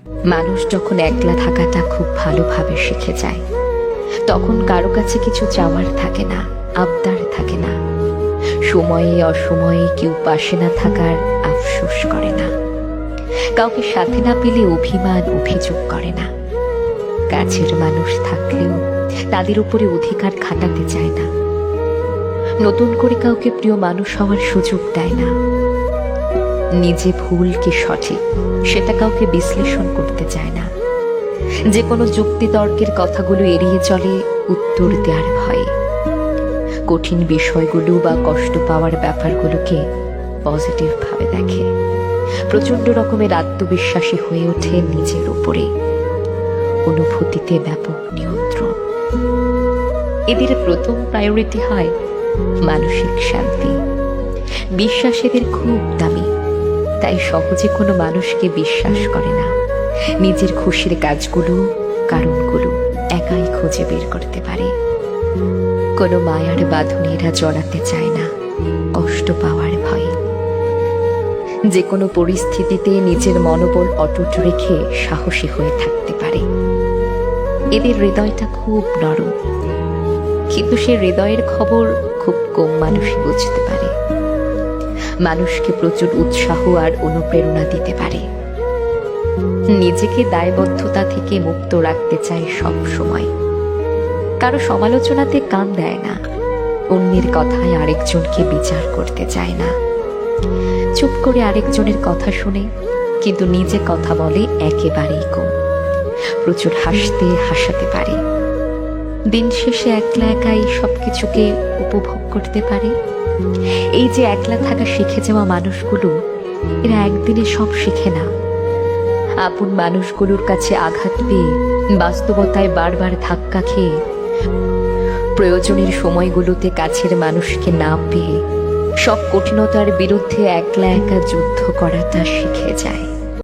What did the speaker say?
মানুষ যখন একলা থাকাটা খুব ভালোভাবে শিখে যায়, তখন কারো কাছে কিছু চাওয়ার থাকে না, আবদার থাকে না। সময়ে অসময়ে কেউ পাশে না থাকার আফসোস করে না, কাউকে সাথে না পেলে অভিমান অভিযোগ করে না। কাছের মানুষ থাকলেও তাদের উপরে অধিকার খাটাতে চায় না, নতুন করে কাউকে প্রিয় মানুষ হওয়ার সুযোগ দেয় না। নিজে ভুল কি সঠিক সেটা কাউকে বিশ্লেষণ করতে চায় না। যে কোনো যুক্তি তর্কের কথাগুলো এড়িয়ে চলে উত্তর দেওয়ার ভয়ে। কঠিন বিষয়গুলো বা কষ্ট পাওয়ার ব্যাপারগুলোকে পজিটিভ ভাবে দেখে। প্রচন্ড রকমের আত্মবিশ্বাসী হয়ে ওঠে নিজের উপরে। অনুভূতিতে ব্যাপক নিয়ন্ত্রণ। এদের প্রথম প্রায়োরিটি হয় মানসিক শান্তি। বিশ্বাস এদের খুব দামি, তাই সহজে কোনো মানুষকে বিশ্বাস করে না। নিজের খুশির কাজগুলো, কারণগুলো একাই খুঁজে বের করতে পারে। কোনো মায়ার বাঁধনে এরা জড়াতে চায় না, কষ্ট পাওয়ার ভয়ে। যে কোনো পরিস্থিতিতে নিজের মনোবল অটুট রেখে সাহসী হয়ে থাকতে পারে। এদের হৃদয়টা খুব নরম, কিন্তু সে হৃদয়ের খবর খুব কম মানুষই বুঝতে পারে। মানুষকে প্রচুর উৎসাহ আর অনুপ্রেরণা দিতে পারে। নিজেকে দায়বদ্ধতা থেকে মুক্ত রাখতে চায় সব সময়। কারো সমালোচনাতে কান দেয় না, অন্যের কথায় আরেকজনকে বিচার করতে চায় না। চুপ করে আরেকজনের কথা শুনে, কিন্তু নিজে কথা বলে একেবারেই কম। প্রচুর হাসাতে পারে। দিন শেষে একলা একাই সবকিছুকে উপভোগ করতে পারে। এই যে একলা থাকা শিখে যাওয়া মানুষগুলো, এরা একদিনে সব শিখে না। আপন মানুষগুলোর কাছে আঘাত পেয়ে, বাস্তবতায় বারবার ধাক্কা খেয়ে, প্রয়োজনের সময়গুলোতে কাছের মানুষকে না পেয়ে, সব কঠিনতার বিরুদ্ধে একলা একা যুদ্ধ করাটা শিখে যায়।